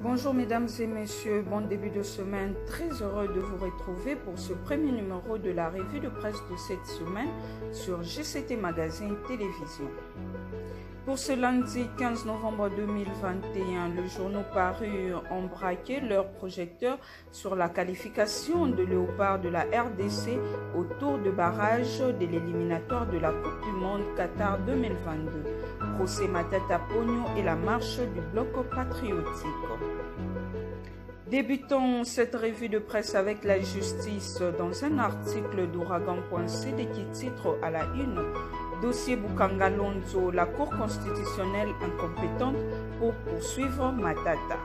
Bonjour mesdames et messieurs, bon début de semaine, très heureux de vous retrouver pour ce premier numéro de la revue de presse de cette semaine sur GCT Magazine Télévision. Pour ce lundi 15 novembre 2021, les journaux parus ont braqué leurs projecteurs sur la qualification de Léopard de la RDC au tour de barrage de l'éliminatoire de la Coupe du Monde Qatar 2022. Procès Matata Ponyo et la marche du bloc patriotique. Débutons cette revue de presse avec la justice dans un article d'Ouragan.cd qui titre à la une Dossier Bukanga Lonzo, la Cour constitutionnelle incompétente pour poursuivre Matata.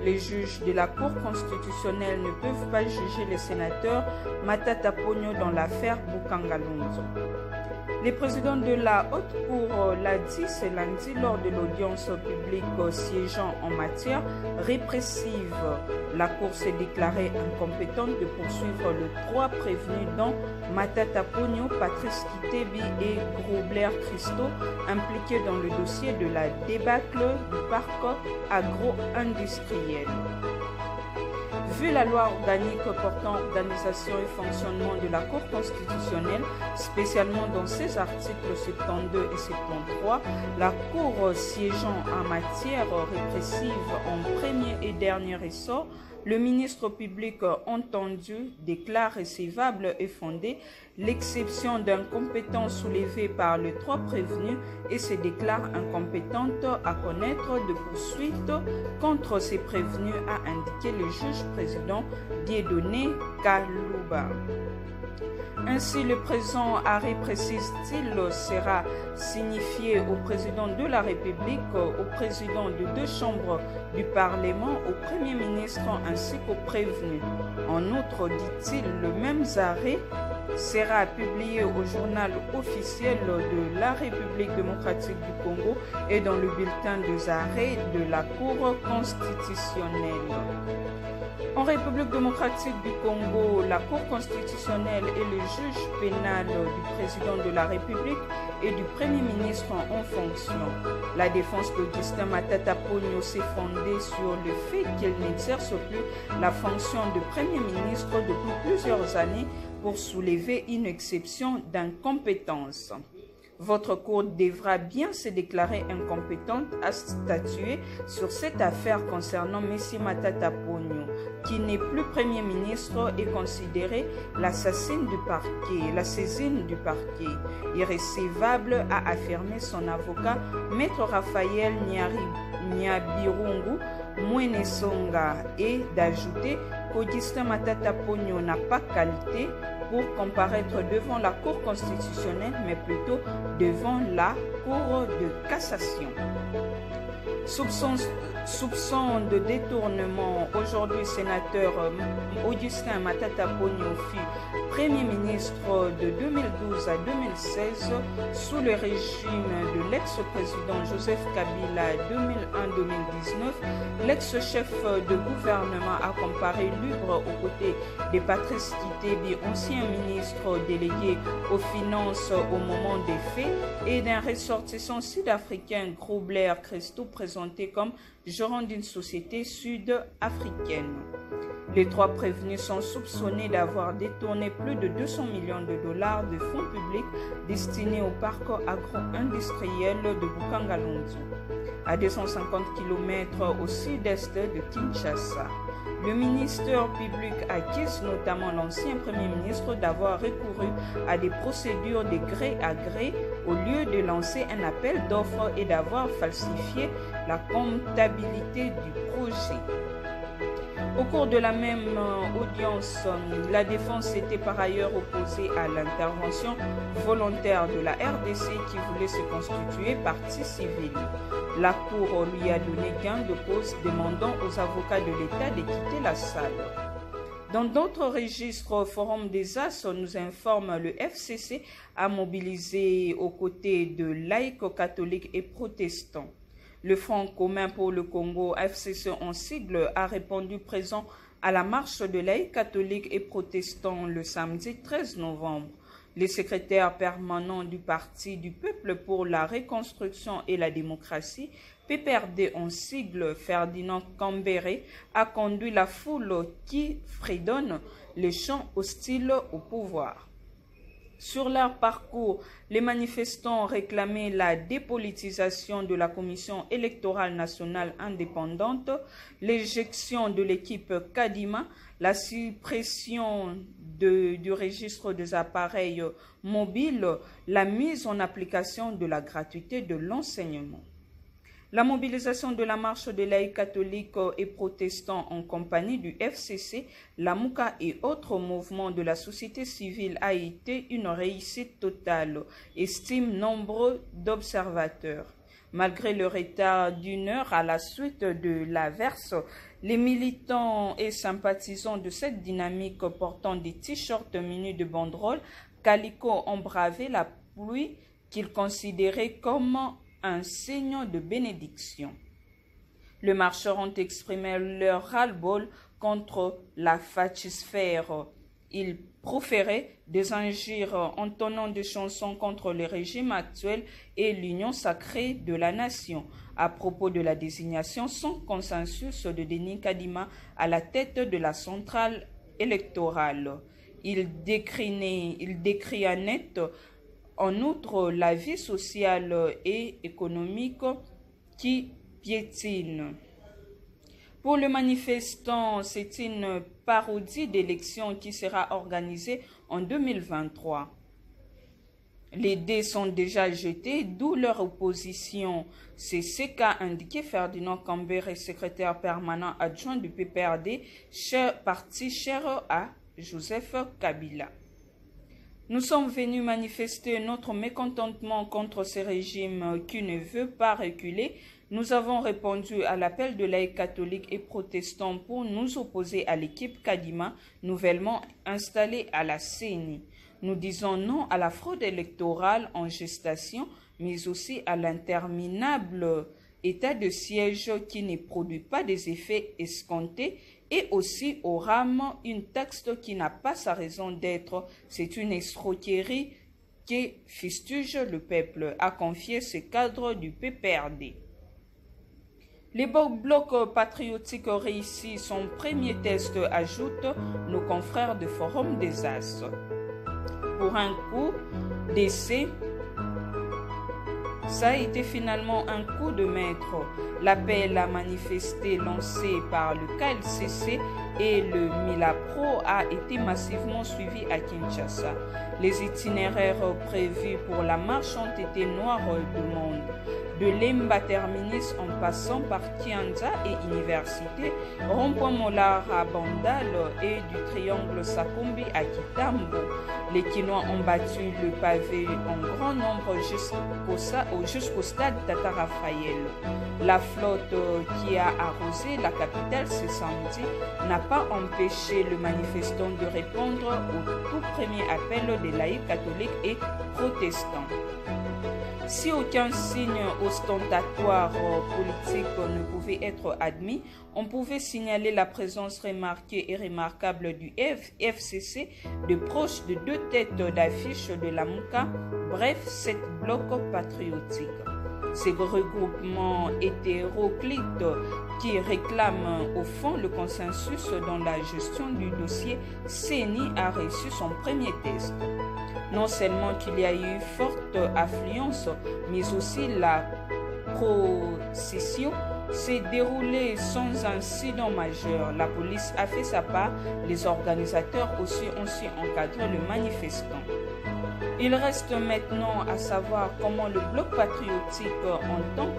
Les juges de la Cour constitutionnelle ne peuvent pas juger les sénateurs Matata Ponyo dans l'affaire Bukanga Lonzo. Le président de la Haute Cour l'a dit ce lundi lors de l'audience publique siégeant en matière répressive. La Cour s'est déclarée incompétente de poursuivre les trois prévenus dont Matata Ponyo, Patrice Kitebi et Grobler Christo impliqués dans le dossier de la débâcle du parc agro-industriel. Vu la loi organique portant organisation et fonctionnement de la Cour constitutionnelle, spécialement dans ses articles 72 et 73, la Cour siégeant en matière répressive en premier et dernier ressort, le ministre public entendu déclare recevable et fondée l'exception d'incompétence soulevée par les trois prévenus et se déclare incompétente à connaître de poursuites contre ces prévenus, a indiqué le juge président Dieudonné Kalouba. Ainsi, le présent arrêt précise-t-il sera signifié au président de la République, au président de deux chambres du Parlement, au Premier ministre ainsi qu'aux prévenus. En outre, dit-il, le même arrêt sera publié au journal officiel de la République démocratique du Congo et dans le bulletin des arrêts de la Cour constitutionnelle. En République démocratique du Congo, la Cour constitutionnelle et le juge pénal du président de la République et du Premier ministre en fonction. La défense d'Augustin Matata Ponyo s'est fondée sur le fait qu'il n'exerce plus la fonction de Premier ministre depuis plusieurs années pour soulever une exception d'incompétence. Votre Cour devra bien se déclarer incompétente à statuer sur cette affaire concernant M. Matata Ponyo, qui n'est plus Premier ministre et considéré l'assassin du parquet, la saisine du parquet. Irrécevable, a affirmé son avocat, Maître Raphaël Nyabirungu Mwenesonga, et d'ajouter qu'Augustin Matata Ponyo n'a pas qualité pour comparaître devant la Cour constitutionnelle, mais plutôt devant la Cour de cassation. Soupçon de détournement. Aujourd'hui, sénateur Augustin Matata Ponyo fut Premier ministre de 2012 à 2016 sous le régime de l'ex-président Joseph Kabila 2001-2019. L'ex-chef de gouvernement a comparé libre aux côtés de Patrice Kitebi, ancien ministre délégué aux finances au moment des faits, et d'un ressortissant sud-africain Grobler Christo présenté comme gérant d'une société sud-africaine. Les trois prévenus sont soupçonnés d'avoir détourné plus de 200 millions de dollars de fonds publics destinés au parc agro-industriel de Bukanga Lonzo, à 250 km au sud-est de Kinshasa. Le ministère public accuse notamment l'ancien Premier ministre d'avoir recouru à des procédures de gré à gré au lieu de lancer un appel d'offres et d'avoir falsifié la comptabilité du projet. Au cours de la même audience, la défense était par ailleurs opposée à l'intervention volontaire de la RDC qui voulait se constituer partie civile. La Cour lui a donné gain de cause, demandant aux avocats de l'État de quitter la salle. Dans d'autres registres, Forum des As nous informe le FCC a mobilisé aux côtés de laïcs catholiques et protestants. Le Front commun pour le Congo, FCC en sigle, a répondu présent à la marche de laïcs catholiques et protestants le samedi 13 novembre. Les secrétaires permanents du Parti du Peuple pour la Reconstruction et la Démocratie, PPRD en sigle, Ferdinand Kambere, a conduit la foule qui fredonne les chants hostiles au pouvoir. Sur leur parcours, les manifestants réclamaient la dépolitisation de la Commission électorale nationale indépendante, l'éjection de l'équipe Kadima, la suppression du registre des appareils mobiles, la mise en application de la gratuité de l'enseignement. La mobilisation de la marche des laïcs catholiques et protestants en compagnie du FCC, la MOUCA et autres mouvements de la société civile a été une réussite totale, estiment nombreux d'observateurs. Malgré le retard d'une heure à la suite de l'averse, les militants et sympathisants de cette dynamique portant des t-shirts munis de banderoles calico ont bravé la pluie qu'ils considéraient comme un signe de bénédiction. Les marcheurs ont exprimé leur ras-le-bol contre la fachisphère. Ils proféraient des injures entonnant des chansons contre le régime actuel et l'union sacrée de la nation à propos de la désignation sans consensus de Denis Kadima à la tête de la centrale électorale. Il décrit net en outre la vie sociale et économique qui piétine. Pour le manifestant, c'est une parodie d'élection qui sera organisée en 2023. Les dés sont déjà jetés, d'où leur opposition. C'est ce qu'a indiqué Ferdinand Kambere, secrétaire permanent adjoint du PPRD, parti cher à Joseph Kabila. Nous sommes venus manifester notre mécontentement contre ce régime qui ne veut pas reculer. Nous avons répondu à l'appel de laïcs catholiques et protestants pour nous opposer à l'équipe Kadima, nouvellement installée à la CENI. Nous disons non à la fraude électorale en gestation, mais aussi à l'interminable état de siège qui ne produit pas des effets escomptés, et aussi au RAM, une taxe qui n'a pas sa raison d'être. C'est une escroquerie qui fustige le peuple, a confié ce cadre du PPRD. Les blocs patriotiques réussit son premier test, ajoutent nos confrères de Forum des As. Pour un coup d'essai, ça a été finalement un coup de maître. L'appel à manifester lancé par le KLCC et le Milapro a été massivement suivi à Kinshasa. Les itinéraires prévus pour la marche ont été noirs de monde. De Lemba Terminus en passant par Kianza et Université, rond-point Molar à Bandal et du triangle Sakumbi à Kitambo. Les Kinois ont battu le pavé en grand nombre jusqu'au stade Tata Raphaël. La flotte qui a arrosé la capitale ce samedi n'a pas empêché le manifestant de répondre au tout premier appel des laïcs catholiques et protestants. Si aucun signe ostentatoire politique ne pouvait être admis, on pouvait signaler la présence remarquée et remarquable du FCC de proches de deux têtes d'affiche de la MOUCA, bref, 7 blocs patriotiques. Ces regroupements hétéroclites qui réclament au fond le consensus dans la gestion du dossier CENI a reçu son premier test. Non seulement qu'il y a eu forte affluence, mais aussi la procession s'est déroulée sans incident majeur. La police a fait sa part, les organisateurs aussi ont su encadrer le manifestant. Il reste maintenant à savoir comment le bloc patriotique entend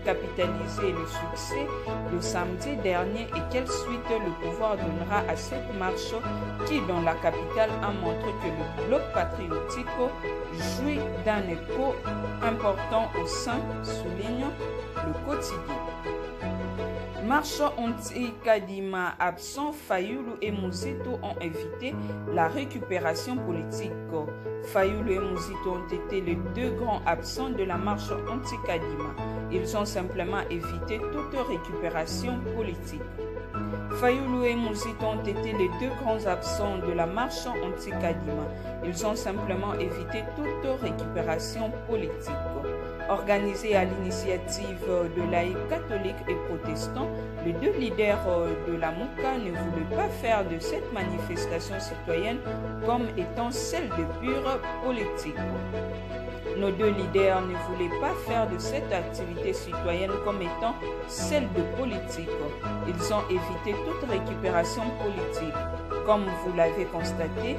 capitaliser le succès de samedi dernier et quelle suite le pouvoir donnera à cette marche qui, dans la capitale, a montré que le bloc patriotique jouit d'un écho important au sein, souligne le quotidien. Marche anti-Kadima absent, Fayulu et Mouzito ont évité la récupération politique. Fayulu et Mouzito ont été les deux grands absents de la marche anti-Kadima. Ils ont simplement évité toute récupération politique. Fayulu et Mouzit ont été les deux grands absents de la marche anti-Kadima. Ils ont simplement évité toute récupération politique. Organisée à l'initiative de laïcs catholiques et protestants, les deux leaders de la Mouka ne voulaient pas faire de cette manifestation citoyenne comme étant celle de pure politique. Nos deux leaders ne voulaient pas faire de cette activité citoyenne comme étant celle de politique. Ils ont évité toute récupération politique. Comme vous l'avez constaté,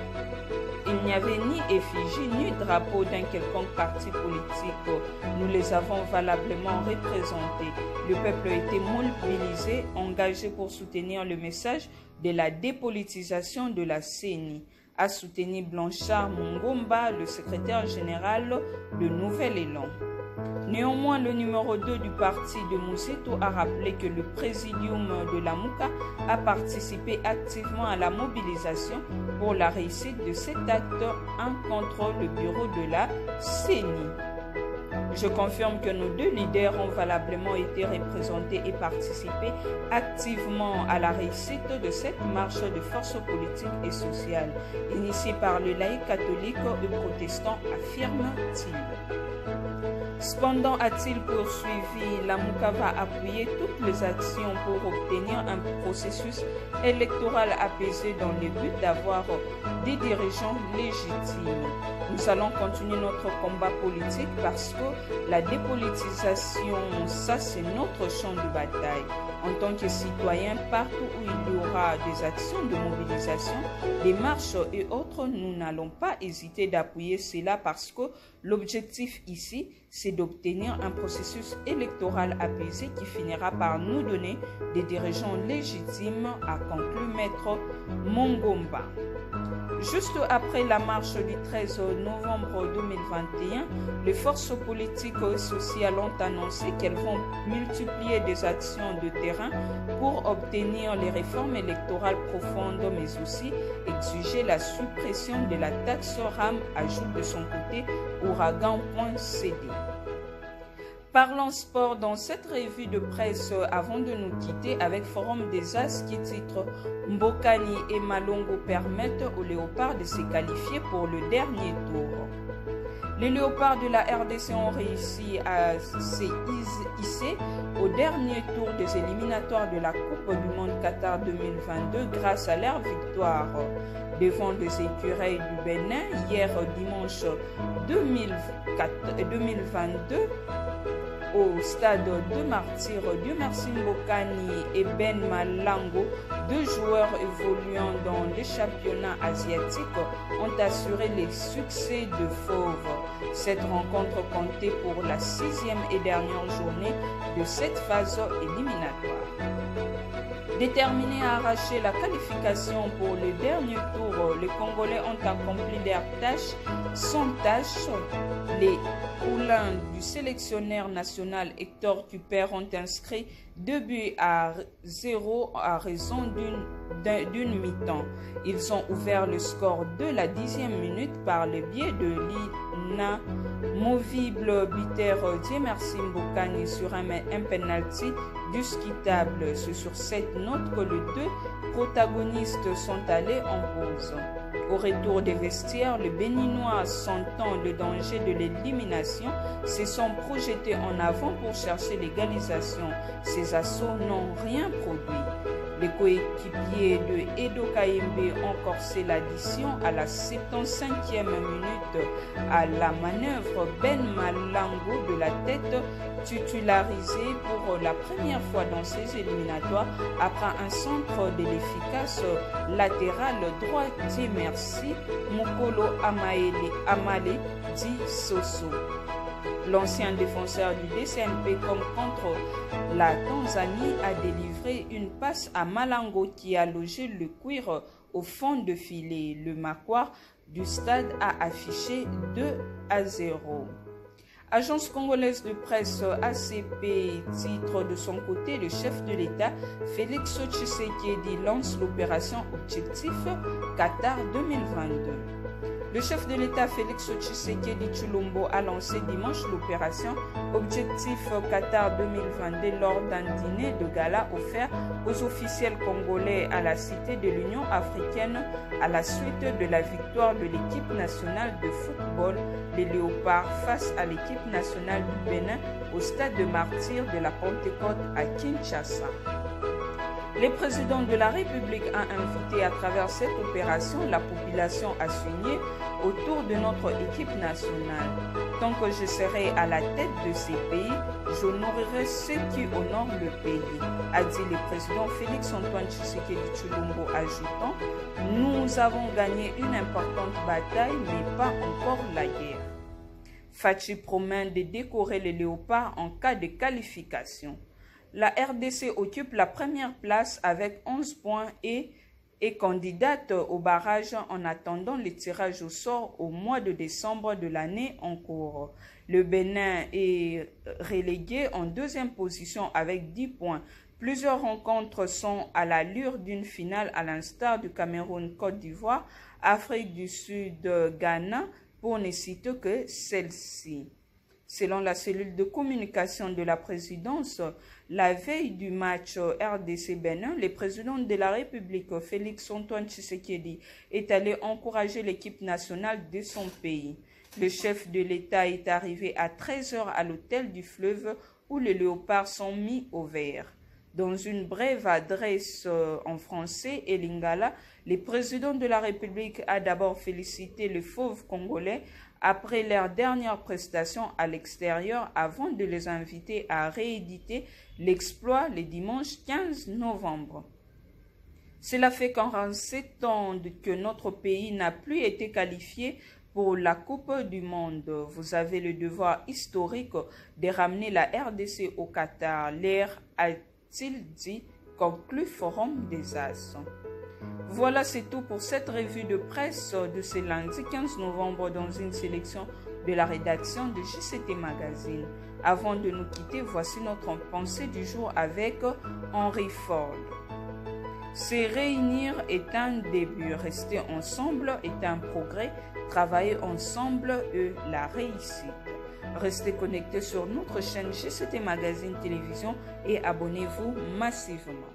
il n'y avait ni effigie ni drapeau d'un quelconque parti politique. Nous les avons valablement représentés. Le peuple était mobilisé, engagé pour soutenir le message de la dépolitisation de la CENI. A soutenu Blanchard Mungomba, le secrétaire général de Nouvel Élan. Néanmoins, le numéro 2 du parti de Moussetou a rappelé que le présidium de la Mouka a participé activement à la mobilisation pour la réussite de cet acte contre le bureau de la CENI. Je confirme que nos deux leaders ont valablement été représentés et participé activement à la réussite de cette marche de force politique et sociale, initiée par le laïc catholique et protestant, affirme-t-il. Cependant, a-t-il poursuivi, la Mouka va appuyer toutes les actions pour obtenir un processus électoral apaisé dans le but d'avoir des dirigeants légitimes. Nous allons continuer notre combat politique parce que la dépolitisation, ça c'est notre champ de bataille. En tant que citoyens, partout où il y aura des actions de mobilisation, des marches et autres, nous n'allons pas hésiter d'appuyer cela parce que l'objectif ici, c'est d'obtenir un processus électoral apaisé qui finira par nous donner des dirigeants légitimes, a conclu Maître Mungomba. Juste après la marche du 13 novembre 2021, les forces politiques et sociales ont annoncé qu'elles vont multiplier des actions de terrain pour obtenir les réformes électorales profondes, mais aussi exiger la suppression de la taxe RAM, ajoute de son côté Ouragan.cd. Parlons sport dans cette revue de presse avant de nous quitter avec Forum des As qui titre Mbokani et Malongo permettent aux Léopards de se qualifier pour le dernier tour. Les Léopards de la RDC ont réussi à se hisser au dernier tour des éliminatoires de la Coupe du Monde Qatar 2022 grâce à leur victoire devant les écureuils du Bénin hier dimanche 2022 au stade de Martyr. Dieu merci Mbokani et Ben Malango, deux joueurs évoluant dans les championnats asiatiques, ont assuré les succès de Fauve. Cette rencontre comptait pour la 6e et dernière journée de cette phase éliminatoire. Déterminés à arracher la qualification pour le dernier tour, les Congolais ont accompli leur tâche sans tâche. Les poulains du sélectionneur national Hector Cuper ont inscrit 2 buts à 0 à raison d'une mi-temps. Ils ont ouvert le score de la 10e minute par le biais de l'inamovible buteur Dieu merci Mbokani sur un penalty discutable. C'est sur cette note que les deux protagonistes sont allés en pause. Au retour des vestiaires, les Béninois, sentant le danger de l'élimination, se sont projetés en avant pour chercher l'égalisation. Ces assauts n'ont rien produit. Les coéquipiers de Edo Kayembe ont corsé l'addition à la 75e minute à la manœuvre. Ben Malango de la tête titularisé pour la première fois dans ces éliminatoires après un centre de l'efficace latéral droit dit merci Mukolo Amale dit Soso. L'ancien défenseur du DCMP comme contre la Tanzanie a délivré une passe à Malango qui a logé le cuir au fond de filet. Le Makwar du stade a affiché 2-0. Agence congolaise de presse ACP titre de son côté le chef de l'État Félix Tshisekedi lance l'opération Objectif Qatar 2022. Le chef de l'État Félix Tshisekedi Tshilombo a lancé dimanche l'opération Objectif Qatar 2022 lors d'un dîner de gala offert aux officiels congolais à la Cité de l'Union africaine à la suite de la victoire de l'équipe nationale de football, les Léopards, face à l'équipe nationale du Bénin au stade de Martyrs de la Pentecôte à Kinshasa. Le président de la République a invité à travers cette opération la population à s'unir autour de notre équipe nationale. Tant que je serai à la tête de ces pays, j'honorerai ceux qui honorent le pays, a dit le président Félix-Antoine Tshisekedi Tshilombo, ajoutant « Nous avons gagné une importante bataille, mais pas encore la guerre ». Fachi promet de décorer les Léopards en cas de qualification. La RDC occupe la première place avec 11 points et est candidate au barrage en attendant le tirage au sort au mois de décembre de l'année en cours. Le Bénin est relégué en deuxième position avec 10 points. Plusieurs rencontres sont à l'allure d'une finale à l'instar du Cameroun, Côte d'Ivoire, Afrique du Sud, Ghana, pour ne citer que celle-ci. Selon la cellule de communication de la présidence, la veille du match RDC-Bénin, le président de la République, Félix-Antoine Tshisekedi, est allé encourager l'équipe nationale de son pays. Le chef de l'État est arrivé à 13 h à l'hôtel du Fleuve où les Léopards sont mis au vert. Dans une brève adresse en français et lingala, le président de la République a d'abord félicité les fauves congolais après leur dernière prestation à l'extérieur avant de les inviter à rééditer l'exploit le dimanche 15 novembre. Cela fait qu'en 7 ans que notre pays n'a plus été qualifié pour la Coupe du Monde. Vous avez le devoir historique de ramener la RDC au Qatar. L'air a-t-il dit, conclut Forum des As. Voilà, c'est tout pour cette revue de presse de ce lundi 15 novembre dans une sélection de la rédaction de JCT Magazine. Avant de nous quitter, voici notre pensée du jour avec Henry Ford. Se réunir est un début, rester ensemble est un progrès, travailler ensemble est la réussite. Restez connectés sur notre chaîne JCT Magazine Télévision et abonnez-vous massivement.